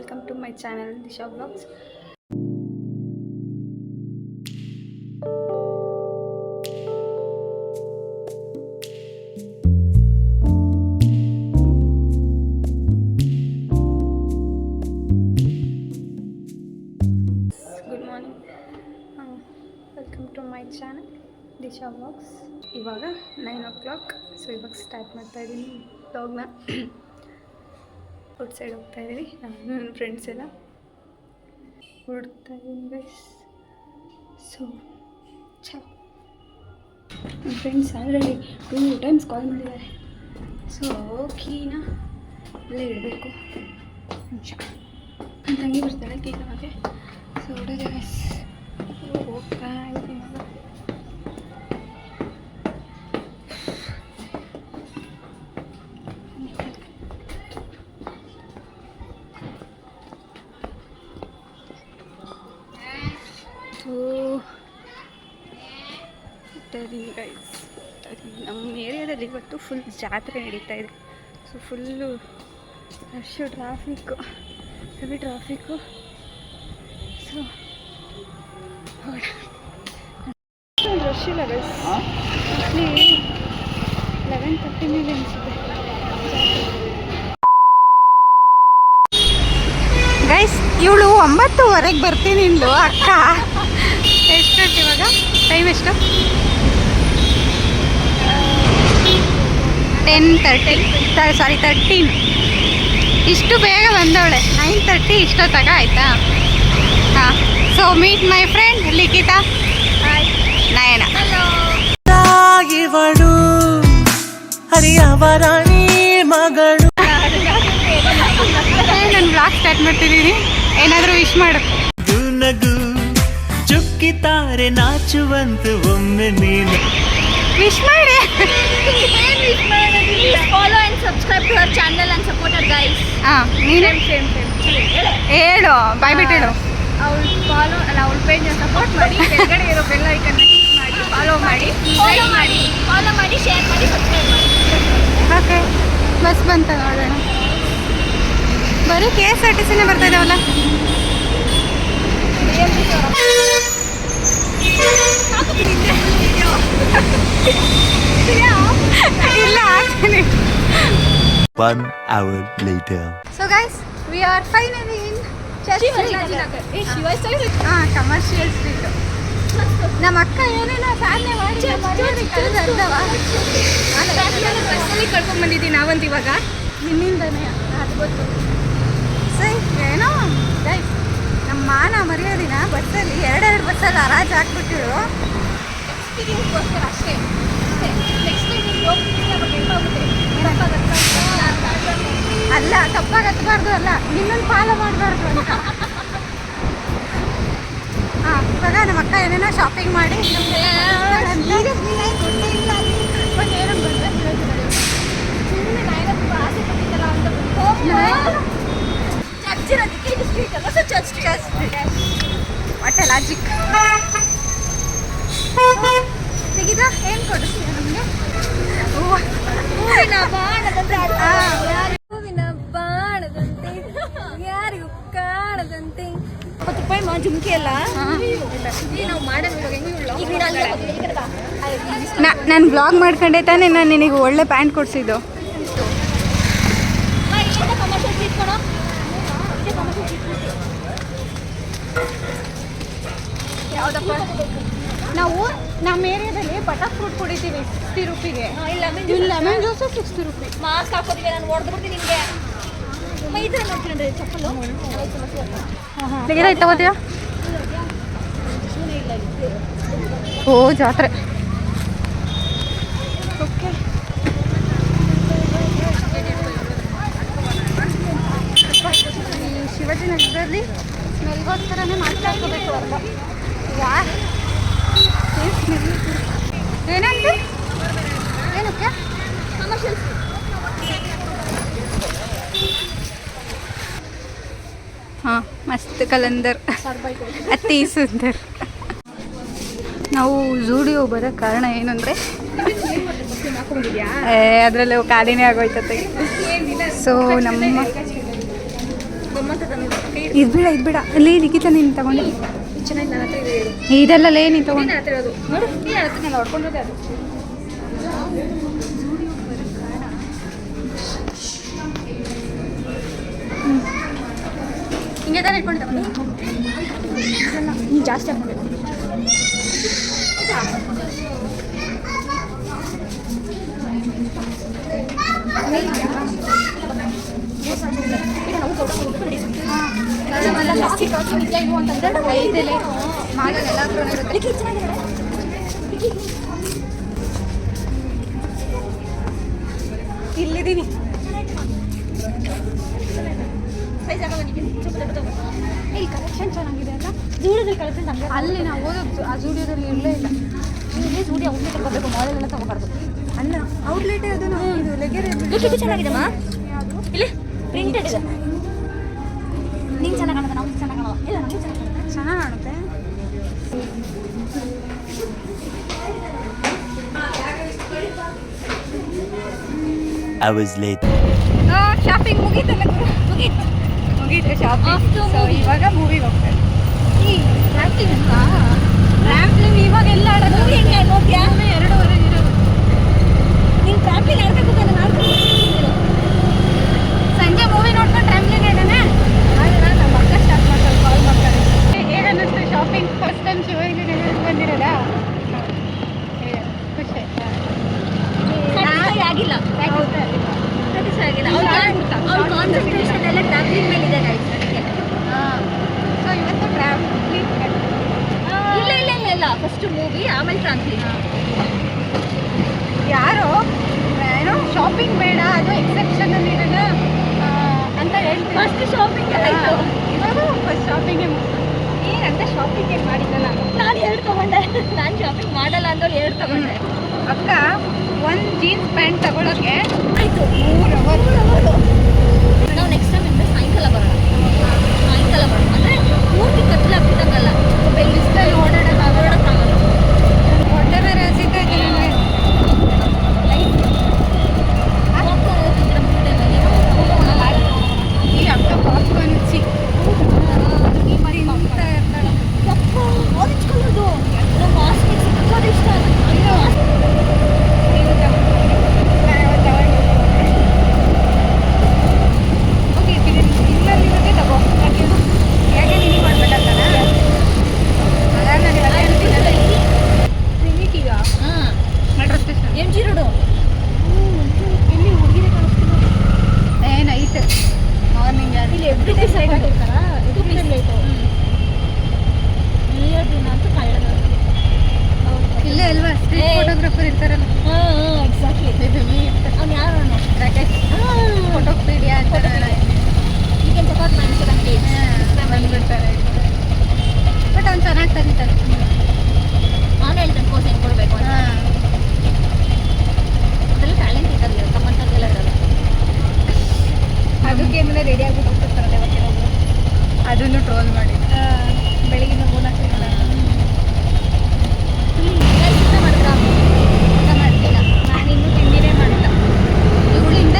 Welcome to my channel Disha vlogs. Good morning, welcome to my channel Disha vlogs. ಇವಾಗ 9 o'clock. So ಇವಾಗ start ಮಾಡ್ತಾಯಿದ್ದೀನಿ ವ್ಲಾಗ್ನ. Out side ಹೋಗ್ತಾ ಇದ್ದೀವಿ, ನಾನು ನನ್ನ ಫ್ರೆಂಡ್ಸ್ ಎಲ್ಲ ಹೊರಡ್ತಾ ಇದ್ದೀನಿ ಗೈಸ್. ಸೊ ನನ್ನ ಫ್ರೆಂಡ್ಸ್ ಆಲ್ರೆಡಿ 2 times ಕಾಲ್ ಮಾಡಿದ್ದಾರೆ. ಸೊ ಕೀನ ಅಲ್ಲೇ ಇಡಬೇಕು. ನಿಮಿಷ ನನ್ನ ತಂಗಿ ಬರ್ತಾಳೆ ಕೀ ನಮಗೆ. ಸೊ ಹೊಡೆದೆ ಗೈಸ್, ಹೋಗ್ತಾ ಇದ್ದೀನಿ. ಗೈಸ್, ನಮ್ಮ ಏರಿಯಾದಲ್ಲಿ ಇವತ್ತು ಫುಲ್ ಜಾತ್ರೆ ನಡೀತಾ ಇದೆ. So full rush, traffic, heavy traffic. So rush ಇಲ್ಲ ಗೈಸ್, ಮೋಸ್ಟ್ಲಿ 11:30 ಮೇಲೆ ಅನಿಸುತ್ತೆ. ಗೈಸ್, ಇವಳು 9:00 ಬರ್ತೀನಿ ಇಂದು ಅಕ್ಕ. ಎಷ್ಟು ಗಂಟೆ ಇವಾಗ? ಟೈಮ್ ಎಷ್ಟು? 13. ಇಷ್ಟು ಬೇಗ ಬಂದವಳೆ. 9:30 ಇಷ್ಟೊತ್ತಾಗ ಆಯಿತಾ? ಹಾಂ. So meet my friend Likhita, Nayana. ಇವಳು ಹರಿಯವರಾಣಿ ಮಗಳು. ನಾನು ಬ್ಲಾಗ್ ಸ್ಟಾರ್ಟ್ ಮಾಡ್ತಿದ್ದೀನಿ, ಏನಾದರೂ ವಿಶ್ ಮಾಡು. ನಗು ಚುಕ್ಕಿತಾರೆ ನಾಚುವಂತ ಒಮ್ಮೆ ನೀನು ವಿಶ್ ಮಾಡಿ. Follow and subscribe to her channel and support her guys. ಹಾಂ, ನೀನು Same. ಹೇಳು, ಬಾಯ್ ಬಿಟ್ಟು ಹೇಳು. ಅವಳು ಫಾಲೋ ಅಲ್ಲ, ಅವಳ ಪೇಜ್ನ ಸಪೋರ್ಟ್ ಮಾಡಿ, ಕೆಳಗಡೆ ಇರೋ ಬೆಲ್ ಐಕನ್ನ ಕ್ಲಿಕ್ ಮಾಡಿ, ಫಾಲೋ ಮಾಡಿ, ಶೇರ್ ಮಾಡಿ, ಸಬ್ಸ್ಕ್ರೈಬ್ ಮಾಡಿ. ಓಕೆ, ಬಸ್ ಬಂತ ನೋಡೋಣ. ಬರೀ KSRTC ಬರ್ತಾ ಇದ್ದಾವಲ್ಲ. ಇಲ್ಲ, ಆಗ್ತೀನಿ. 1 hour later. So guys, we are finally in commercial street. ನಮ್ಮ ಅಕ್ಕ ಏನೇನೋ ಸಾಧನೆ ಮಾಡಿ ಬಸ್ಸಲ್ಲಿ ಕಳ್ಕೊಂಡ್ ಬಂದಿದ್ದೀನಿ ನಾವಂತ. ಇವಾಗ ನಿನ್ನಿಂದನೇ ಅದು ಗೊತ್ತು. ಸರಿ, ಏನೋ ಗೈಸ್, ನಮ್ಮ ಮಾನ ಮರ್ಯಾದಿನ ಬಸ್ಸಲ್ಲಿ 2 ಬಸ್ಸಲ್ಲಿ ಹರಾಜು ಹಾಕ್ಬಿಟ್ಟಿರು. ಎಕ್ಸ್ಪೀರಿಯನ್ಸ್ಗೋಸ್ಕರ ಅಷ್ಟೇ. ನೆಕ್ಸ್ಟ್ ಅಲ್ಲ, ತಪ್ಪಾಗಿ ಹತ್ಬಾರ್ದು, ಅಲ್ಲ ನಿನ್ನನ್ನು ಫಾಲೋ ಮಾಡಬಾರ್ದು ಅಂತ. ಹಾಂ, ಇವಾಗ ನಮ್ಮ ಅಕ್ಕ ಏನೇನೋ ಶಾಪಿಂಗ್ ಮಾಡಿ ಹೊಟ್ಟೆ ಲಾಜಿಕ್ ತೆಗಿದ. ಏನು ಕೊಡಿಸ್ತೀಯ ನಮಗೆ? ಹೂವಿನ ಬಾಣದಂತೆ ಯಾರಿಗೂ ಕಾಣದಂತೆ. 10 ರೂಪಾಯಿ ಜುಮ್ಕಿ ಅಲ್ಲ ನಾವು ಮಾಡೋದು. ನಾನು ಬ್ಲಾಗ್ ಮಾಡ್ಕೊಂಡೆ ತಾನೇ ನಾನು ನಿನಗೆ ಒಳ್ಳೆ ಪ್ಯಾಂಟ್ ಕೊಡಿಸಿದ್ದು. ಯಾವುದಪ್ಪ? ನಾವು ನಮ್ಮ ಏರಿಯಾದಲ್ಲಿ ಬಟರ್ ಫ್ರೂಟ್ ಕುಡಿತೀವಿ 60 ರೂಪಿಗೆ. ಇಲ್ಲಿ ಲೆಮನ್ ಜ್ಯೂಸು 60 ರೂಪಿ. ಮಾಸ್ಕ್ ಹಾಕೋದಿಲ್ಲ, ನಾನು ಹೊಡೆದ್ಬಿಡ್ತೀನಿ ನಿಮಗೆ. ಈ ಥರ ನೋಡ್ಕೊಂಡ್ರೆ ಚಪ್ಪಲು ತೆಗೆದಾಯ್ತು, ತಗೋತೀಯಾ? ಓ, ಜಾತ್ರೆ. ಓಕೆ, ಈ ಶಿವಾಜಿನಗರದಲ್ಲಿ ಸ್ಮೆಲ್ಗೋಸ್ಕರನೇ ಮಾಸ್ಕ್ ಹಾಕೋಬೇಕು ಅಲ್ವಾ? ವಾ, ಏನಂತ? ಏನಕ್ಕೆ? ಕಮರ್ಷಿಯಲ್. ಹಾಂ, ಮಸ್ತ್ ಕಲಂದರ್, ಅತಿ ಸುಂದರ್. ನಾವು ಝೂಡಿಯೋ ಬರೋ ಕಾರಣ ಏನಂದರೆ ಅದರಲ್ಲೇ ಖಾಲಿನೇ ಆಗೋಯ್ತತೆ. ಸೊ ನಮ್ಮ ಇದು ಬೇಡ ಲೇ ಲಿಖಿತ ನೀನು ತಗೊಂಡು ಚೆನ್ನಾಗಿ ನನ್ನ ಹತ್ರ ಇದೆ ಇದೆಲ್ಲ ಲೇ ನೀನು ತಗೊಂಡು ನನ್ನ ಹತ್ರ ಇರೋದು ನೋಡು ನೀನು ಹತ್ರ ನಾನು ಹೊಡ್ಕೊಂಡಿರೋದೆ ಅದು ಹಿಂಗೆ ತಾನೇ ಇಟ್ಕೊಂಡು ನೀನು ಜಾಸ್ತಿ ಹಾಕ್ಕೊಂಡು ಇಲ್ಲಿದ್ದೀನಿ ಇಲ್ಲಿ ಕಲೆಕ್ಷನ್ ಚೆನ್ನಾಗಿದೆ ಅಲ್ಲ ಜೂಡಿಯೋದಲ್ಲಿ ಕಲೆಕ್ಷನ್ ಹಂಗೆ ಅಲ್ಲಿ ನಾವು ಓದೋದು ಆ ಜೂಡಿಯೋದಲ್ಲಿ ಇರಲೇ ಇಲ್ಲ ಇಲ್ಲಿ ಜೂಡಿ ಔಟ್ಲೆಟ್ ತಗೋಬೇಕು ಮಾಲೆಲ್ಲ ತಗೋಬಾರ್ದು ಅಲ್ಲ ಔಟ್ಲೆಟ್ ಅದು ಇದು ಲೆಗೆರೆ ಇದು ಚೆನ್ನಾಗಿದೆಮ್ಮ ಇಲ್ಲಿ ಪ್ರಿಂಟೆಡ್ ಇದೆ ನಿಂಗೆ ಚೆನ್ನಾಗಿ ಕಾಣುತ್ತೆ ನಾವು ಚೆನ್ನಾಗಿ ಕಾಣಲ್ಲ ಇಲ್ಲ ನಮಗೆ ಚೆನ್ನಾಗಿ ಕಾಣುತ್ತೆ ಚೆನ್ನಾಗಿ ಕಾಣುತ್ತೆ Hours later. ಶಾಪಿಂಗ್ ಮುಗೀತಲ್ಲ ಮುಗೀತು ಶಾಪಿಂಗ್ ಸೊ ಇವಾಗ ಮೂವಿಗೆ ಹೋಗ್ತಾರೆ ಈ ರ್ಯಾಂಪ್ಲಿಂಗ್ ರ್ಯಾಂಪ್ಲಿಂಗ್ ಇವಾಗ ಎಲ್ಲ ಆಡೋದು ಹೆಂಗೆ ನೋಡ್ತೀಯಾ 2:30 ಇರೋದು ನೀನು ಟ್ರಾಂಪ್ಲಿಂಗ್ ಆಡ್ಬೇಕು ನಾನು ಸಂಜೆ ಮೂವಿ ನೋಡ್ಕೊಂಡು ಟ್ರಾಂಪ್ಲಿಂಗ್ ಆಡೋಣ ಆದರೆ ನಮ್ಮ ಅಕ್ಕ ಸ್ಟಾರ್ಟ್ ಮಾಡ್ತಾರೆ ಕಾಲ್ ಮಾಡ್ತಾರೆ ಹೇಗನ್ನಿಸ್ತು ಶಾಪಿಂಗ್ ಫಸ್ಟ್ ಟೈಮ್ ಶಿವರಿಗೆ ಬಂದಿರೋದಾ ಖುಷಿ ಆಯ್ತಾ ಆಗಿಲ್ಲ ಆಗಿಲ್ಲ ಅವ್ರ ಕಾನ್ಸಂಟ್ರೇಷನ್ ಎಲ್ಲ ಟ್ರಾವೆಲಿಂಗ್ ಮೇಲೆ ಇದೆ ಗೈಸ್ ಅದಕ್ಕೆ ಸೊ ಇವತ್ತು ಟ್ರಾವೆಲಿಂಗ್ ಇಲ್ಲ ಫಸ್ಟ್ ಮೂವಿ ಆಮೇಲೆ ಟ್ರಾವೆಲಿಂಗ್ ಯಾರೋ ಏನೋ ಶಾಪಿಂಗ್ ಬೇಡ ಅದು ಎಕ್ಸೆಪ್ಷನಲ್ಲಿ ಇರೋಣ ಅಂತ ಹೇಳ್ತೀನಿ ಫಸ್ಟ್ ಶಾಪಿಂಗ್ ಆಯಿತು ಇವಾಗ ಫಸ್ಟ್ ಶಾಪಿಂಗೇ ಏನಂತ ಶಾಪಿಂಗ್ ಏನು ಮಾಡಿದ್ದಲ್ಲ ನಾನು 2 ತಗೊಂಡೆ ನಾನು ಶಾಪಿಂಗ್ ಮಾಡಲ್ಲ ಅಂದೋಳು 2 ತಗೊಂಡೆ ಅಕ್ಕ ಒಂದು ಜೀನ್ಸ್ ಪ್ಯಾಂಟ್ ತಗೊಳ್ಳೋಕ್ಕೆ ಆಯಿತು 3 ಅವರ್ ನಾವು ನೆಕ್ಸ್ಟ್ ಟೈಮ್ ಅಂದರೆ ಸಾಯಂಕಾಲ ಬರೋಣ ಅಂದರೆ ಪೂರ್ತಿ ಕತ್ತಲಾಗ್ಬಿಟ್ಟಂಗಲ್ಲ ಬಿಸಿಲಲ್ಲಿ ಓಡಾಡೋಕ್ಕಾಗಲ್ಲ ಹೊಟ್ಟೆ ಬೇರೆ ಹಸಿತಾ ಇದೆ ನನಗೆ ಈ ಅಕ್ಕ ಪಾಪ್ಕಾರ್ನ್ ಹಚ್ಚಿ ತಿಂತಾ ಇರ್ತಾಳೆ ಆರೆಂಜ್ ಕಲರ್ದು ನಮ್ಮ ಮಾಸ್ಕ್ ಸಿಕ್ಕೋದು ಇಷ್ಟ ಓಕೆ ಇಲ್ಲಲ್ಲಿ ಬಗ್ಗೆ ತಗೋ ಯಾಕೆನು ಹೇಗೆ ನೀನು ಮಾಡ್ಬೇಕಂತಾನ ಅದಾಗ ನಾನು ಇವಾಗ ಹೇಳ್ತೀನಿ ಕ್ಲಿನಿಕ್ ಈಗ ಹಾಂ ಮೆಟ್ರೋ ಸ್ಟೇಷನ್ MG ರೋಡು ಇಲ್ಲಿ ಹುಡುಗಿರೆ ಕಳಿಸ್ತೀನಿ ನೈಟ್ ಮಾರ್ನಿಂಗ್ ಇಲ್ಲಿ ಎವ್ರಿ ಡೇ ಸೈಡ್ ಇರ್ತಾರಾ ನಿಯರ್ ದಿನ ಅಂತೂ ಕಳ್ಳದ ಇಲ್ಲೇ ಅಲ್ವಾ ಸ್ಟ್ರೀಟ್ ಫೋಟೋಗ್ರಾಫರ್ ಇರ್ತಾರಲ್ಲ ಎಕ್ಸಾಕ್ಟ್ಲಿ ಅವ್ನು ಯಾರು ರಾಕೇಶ್ ಫೋಟೋಪೀಡಿಯಾ ಅಂತಾರೆ ಈಗ ಸಪೋರ್ಟ್ ಮಾಡ್ತಾರೆ ಬಂದ್ಬಿಡ್ತಾರೆ ಬಟ್ ಅವ್ನು ಚೆನ್ನಾಗಿ ತೆಗಿತಾನೆ ನಾನು ಹೇಳ್ತೇನೆ ಕೋರ್ಸ್ ಹೆಂಗೆ ಕೊಡಬೇಕು ಅಂತ ಅದೆಲ್ಲ ಟ್ಯಾಲೆಂಟ್ ಇದ್ದಾರೆ ತಮ್ಮಂಥದ್ದೆಲ್ಲ ಇರಲ್ಲ ಅದಕ್ಕೆ ಏನಾದ್ರೆ ರೆಡಿ ಆಗ್ಬಿಟ್ಟು ಹೋಗ್ತಿರ್ತಾರೆ ಕೆಲವೊಬ್ರು ಅದನ್ನು ಟ್ರೋಲ್ ಮಾಡಿ ಬೆಳಗಿನ ಮೂಲ ಊಟ ಮಾಡಿದ್ರ ಊಟ ಮಾಡ್ತಿಲ್ಲ ನಾನು ಇನ್ನೂ ತಿಂಡಿನೇ ಮಾಡಿಲ್ಲ ಇವಳಿಂದ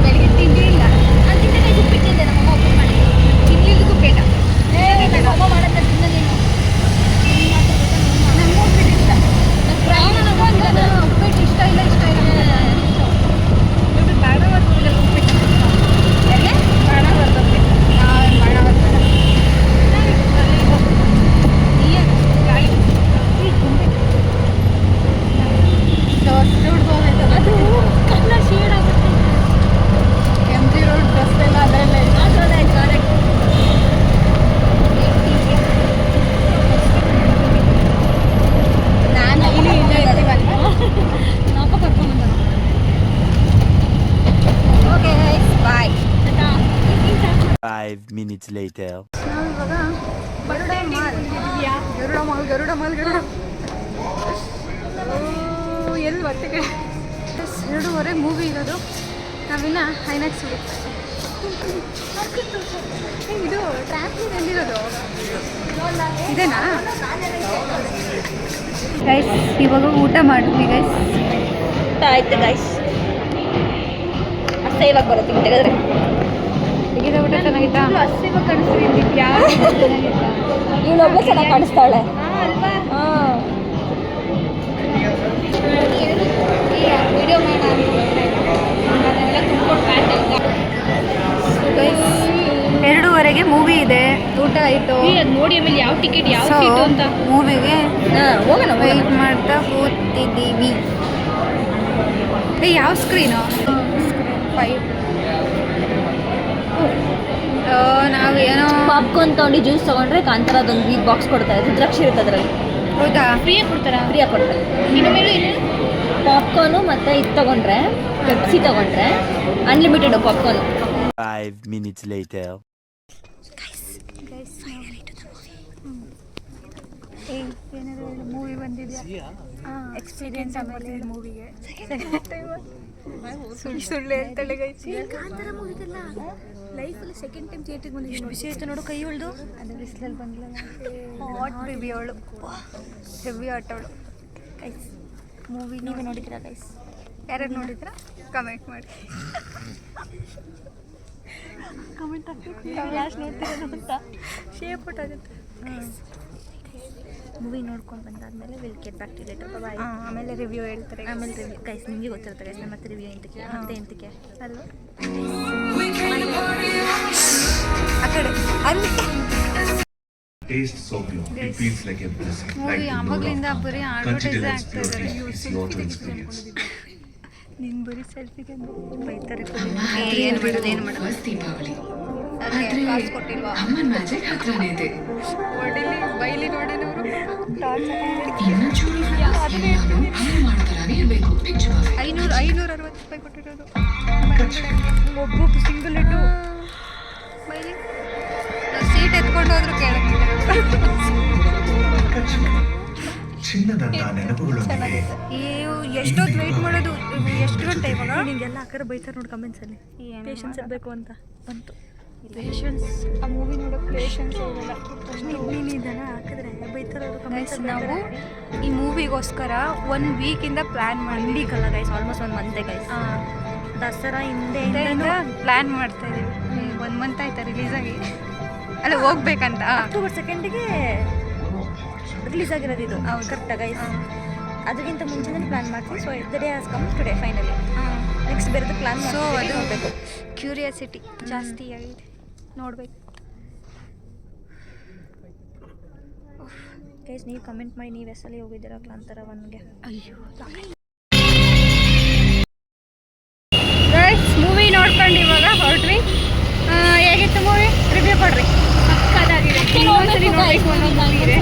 ಬೆಳಗ್ಗೆ ತಿಂಡಿ ಇಲ್ಲ ನಾನು ತಿಂದರೆ ಉಪ್ಪಿಟ್ಟಿದ್ದೆ ನಮ್ಮಮ್ಮ ಉಪ್ಪಿಟ್ಟು ಮಾಡಿ ತಿನ್ನಲಿಕ್ಕೂ ಬೇಡ ನಮ್ಮಮ್ಮ ಮಾಡೋದ ತಿನ್ನ ನೀನು ನಂಗೂ ಉಪ್ಪಿಟ್ಟು ಇಷ್ಟ ಉಪ್ಪಿಟ್ಟು ಇಷ್ಟ ಇಲ್ಲ ಇವ್ರು ಬೇಡ ಬರ್ತದೆ ಉಪ್ಪಿಟ್ಟು ಯಾರಿಗೆ ಬೇಡ ಬರ್ತದೆ ಬೇಡ ಬರ್ತದೆ ಅದು ಕಲರ್ ಶೇಡ್ ಆಗುತ್ತೆ MG ರೋಡ್ ಬಸ್ ಎಲ್ಲ ಅದರಲ್ಲೇ ಇದೆ ಅದರಲ್ಲೇ ಕರೆಕ್ಟ್ ನಾನು ಇಲ್ಲಿ ಇಲ್ಲೇ ಇರ್ತೀವಲ್ವ ನಾಪ ಕರ್ಕೊಂಡು ಬಂದ ಓಕೆ ಬಾಯ್ 5 minutes later. ನಾವು ಇವಾಗ ಬರುಡೆ ಮಾಲ್ ಗರುಡ ಮಾಲ್ ಎಲ್ಲಿ ಹೊತ್ತಿಗೆ 2:30 ಮೂವಿ ಇರೋದು ನಾವಿನ್ನ ಐನಾಕ್ಸ್ ಹುಡುಕ್ತಾ ಇದು ಟ್ರಾಂಪ್ಲಿನ್ ಎಲ್ಲಿರೋದು ಇದೇನಾ ಗೈಸ್ ಇವಾಗ ಊಟ ಮಾಡಿದ್ವಿ ಗೈಸ್ ಆಯ್ತು ಗೈಸ್ ಅಷ್ಟೇ ಇವಾಗ ಬರುತ್ತೆ ತೆಗೆದ್ರೆ ಹೇಗಿದೆ ಊಟ ಚೆನ್ನಾಗಿತ್ತಾ? ಹಸಿವ ಕಾಣಿಸ್ತೀನಿ ಯಾರು ಚೆನ್ನಾಗಿತ್ತಾ? ಇವಳೊಬ್ಬ ಚೆನ್ನಾಗಿ ಕಾಣಿಸ್ತಾಳೆ. ಅಲ್ವಾ ಹಾಂ ವಿಡಿಯೋ ಮಾಡೋಣ ಅದೆಲ್ಲ ತುಂಬಿಕೊಂಡು ಪ್ಯಾಂಟ್ 2:30ಗೆ ಮೂವಿ ಇದೆ. ಊಟ ಆಯಿತು. ಅದು ನೋಡಿ ಆಮೇಲೆ ಯಾವ ಟಿಕೆಟ್ ಯಾವ ಸೀಟು ಅಂತ ಮೂವಿಗೆ ಹೋಗೋಣ ವೆಯ್ಟ್ ಮಾಡ್ತಾ ಕೂತಿದ್ದೀವಿ. ಯಾವ ಸ್ಕ್ರೀನು? 5. ನಾವು ಏನೋ ಪಾಪ್ಕಾರ್ನ್ ತೊಗೊಂಡು ಜ್ಯೂಸ್ ತೊಗೊಂಡ್ರೆ ಕಾಂತಾರದೊಂದು ವೀಕ್ ಬಾಕ್ಸ್ ಕೊಡ್ತಾರೆ, ರುದ್ರಾಕ್ಷಿ ಇರುತ್ತೆ ಅದರಲ್ಲಿ. ಹೌದಾ? ಫ್ರೀಯಾಗಿ ಕೊಡ್ತಾರಾ? ಫ್ರೀಯಾಗಿ ಕೊಡ್ತಾರೆ. ಇನ್ನು ಮೇಲೆ ಏನು ಪಾಪ್ಕಾರ್ನು ಮತ್ತು ಇದು ತೊಗೊಂಡ್ರೆ ಪೆಪ್ಸಿ ತೊಗೊಂಡ್ರೆ ಅನ್ಲಿಮಿಟೆಡು ಪಾಪ್ಕಾರ್ನು. 5 minutes later. ಮೂವಿ ಬಂದಿದ್ಯಾ? ಎಕ್ಸ್ಪೀರಿಯನ್ಸ್ ಆಮೇಲೆ ಮೂವಿಗೆ ಸುಳ್ಳು ಹೇಳ್ತಾಳೆ ಗೈಸ್. ಕಾಂತಾರ ಮೂವಿಗೆಲ್ಲ ಲೈಫಲ್ಲಿ ಸೆಕೆಂಡ್ ಟೈಮ್ ಥಿಯೇಟ್ರಿಗೆ ಬಂದು ಎಷ್ಟು ಬಿಸಿ ಆಯಿತು ನೋಡು ಕೈ ಉಳ್ದು. ಅದು ಬಿಸಿಲಲ್ಲಿ ಬಂದಿಲ್ಲ. ಹಾಟ್ ಬೇಬಿ ಅವಳು, ಹೆವಿ ಆಟ ಅವಳು. ಗೈಸ್ ಮೂವಿ ನೀವು ನೋಡಿದ್ದೀರಾ ಗೈಸ್? ಯಾರ್ಯಾರು ನೋಡಿದ್ರಾ ಕಮೆಂಟ್ ಮಾಡಿ. ಕಮೆಂಟ್ ಹಾಕಿ ಲಾಸ್ಟ್ ನೋಡ್ತೀರಾ ಅಂತ ಶೇಪ್ ಔಟ್ ಆಗುತ್ತೆ. ಮೂವಿ ನೋಡ್ಕೊಂಡು ಬಂದಾದ್ಮೇಲೆ will get back to later. Bye. ಆಮೇಲೆ ರಿವ್ಯೂ ಹೇಳ್ತಾರೆ. ಆಮೇಲೆ ರಿವ್ಯೂ ಗೈಸ್ ನಿಮಗೆ ಗೊತ್ತಿರುತ್ತೆ ಗೈಸ್. ಮತ್ತೆ ರಿವ್ಯೂ ಎಂತಕ್ಕೆ ಮತ್ತೆ ಎಂತಕ್ಕೆ ಅಲ್ವಾ ಆ ಕಡೆ ಅಲ್ಲಿ Taste so pure. It feels like a blessing. Like the ಆವಾಗಲಿಂದ Lord of ಬರೀ Consider ಅಡ್ವರ್ಟೈಸ್ its ಆಗ್ತಾ beauty. ಇದ್ದಾರೆ. It's your to experience. ನೀನು ಬರೀ ಸೆಲ್ಫಿಗೆ ಬೈತಾರೆ. ಏನು ಮಾಡೋದು ಏನು ಮಾಡೋದು. ಕಾಸು ಕೊಟ್ಟಿಲ್ವಾ? ಅಮ್ಮನ್ ಮ್ಯಾಜಿಕ್ ಹತ್ರನೇ ಇದೆ. ಹೊಡಿಲಿ ಬೈಲಿ ನೋಡೋಣವರು. ಇನ್ನು ಚೂರು ಅಮ್ಮನ್ ಮಾಡ್ತಾರಾನೇ ಇರಬೇಕು. ಪಿಕ್ಚರ್ 560 ರೂಪಾಯಿ ಕೊಟ್ಟಿರೋದು. ಒಬ್ಬೊಬ್ಬ ಸಿಂಗಲ್ ಇಟ್ಟು ಬೈಲಿ. ಸೀಟ್ ಎತ್ಕೊಂಡು ಹೋದ್ರು ಕೇಳಕ್ಕಿಲ್ಲ. ಚಿನ್ನದಂತ ನೆನಪುಗಳೊಂದಿಗೆ ಎಷ್ಟೊತ್ತು ವೆಯ್ಟ್ ಮಾಡೋದು? ಎಷ್ಟು ಗಂಟೆ ಇವಾಗ? ನಿಮಗೆಲ್ಲ ಆ ಕಡೆ ಬೈತಾರೆ ನೋಡಿ ಕಮೆಂಟ್ಸಲ್ಲಿ. ಪೇಷನ್ಸ್ ಇರಬೇಕು ಅಂತ ಬಂತು. ಪೇಷನ್ಸ್. ಆ ಮೂವಿ ನೋಡೋಕೆ ಪೇಷನ್ಸ್ ಹೋಗಲ್ಲ. ನೀನು ಇದನ್ನು ಹಾಕಿದ್ರೆ ಬೈತಾರೆ ಅವರು ಗೈಸ್ ಕಮೆಂಟ್ಸ್. ನಾವು ಈ ಮೂವಿಗೋಸ್ಕರ 1 ವೀಕಿಂದ ಪ್ಲ್ಯಾನ್ ಮಾಡಿ ವೀಕಲ್ಲ ಗೈಸ್, ಆಲ್ಮೋಸ್ಟ್ 1 ಮಂತೆ ಗೈಸ್. ದಸರಾ ಹಿಂದೆ ಪ್ಲ್ಯಾನ್ ಮಾಡ್ತಾ ಇದ್ದೀವಿ. 1 ಮಂತ್ ಆಯ್ತಾ ರಿಲೀಸ್ ಆಗಿ. ಅಲ್ಲ ಹೋಗ್ಬೇಕಂತ. ಅಕ್ಟೋಬರ್ 2ಗೆ ರಿಲೀಸ್ ಆಗಿರೋದು ಇದು. ಕರೆಕ್ಟಾ ಗೈಸ್? ಅದಕ್ಕಿಂತ ಮುಂಚೆನೇ ಪ್ಲ್ಯಾನ್ ಮಾಡ್ತೀವಿ. So the day has come today finally. Next ಬೇರೆದು ಪ್ಲ್ಯಾನ್ ಸೊ ಅದು ಅದು ನೋಡಬೇಕು. ಕ್ಯೂರಿಯಾಸಿಟಿ ಜಾಸ್ತಿ ಆಗಿದೆ, ನೋಡ್ಬೇಕು. ಗೈಸ್ ನೀವು ಕಮೆಂಟ್ ಮಾಡಿ, ನೀವು ಎಷ್ಟಲ್ಲಿ ಹೋಗಿದ್ದೀರಾ ಕಾಂತಾರ 1ಗೆ? ಅಯ್ಯೋ ಗೈಸ್ ಮೂವಿ ನೋಡ್ಕೊಂಡು ಇವಾಗ ಹೊರಟ್ವಿ. ಹೇಗಿತ್ತು ಮೂವಿ? ರಿವ್ಯೂ ಕೊಡ್ರಿ. ಸಕ್ಕತ್ತಾಗಿದೆ. ಇನ್ನೊಂದ್ಸಲಿ ನೋಡ್ಬೇಕು ಅನ್ನೋ ಮೂವಿ ಇದೆ.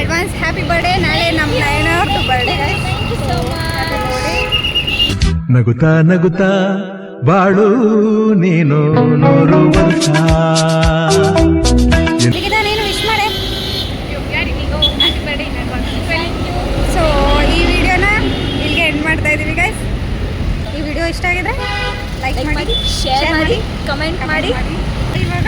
Advance happy birthday. ನಾಳೆ ನಮ್ಮ ನಯನವ್ರದ್ದು ಬರ್ಡೇ. ನಗುತ್ತಾ ನಗುತ್ತಾ ಬಾಳು ನೀನು 100 ವರ್ಷ. ನಿಖಿತಾ ನೀನು ವಿಶ್ ಮಾಡೆ. ಸೊ ಈ ವಿಡಿಯೋನ ಇಲ್ಲಿಗೆ ಎಂಡ್ ಮಾಡ್ತಾ ಇದ್ದೀವಿ ಗೈಸ್. ಈ ವಿಡಿಯೋ ಇಷ್ಟ ಆಗಿದ್ರೆ ಲೈಕ್ ಮಾಡಿ, ಶೇರ್ ಮಾಡಿ, ಕಮೆಂಟ್ ಮಾಡಿ. ಇವಾಗ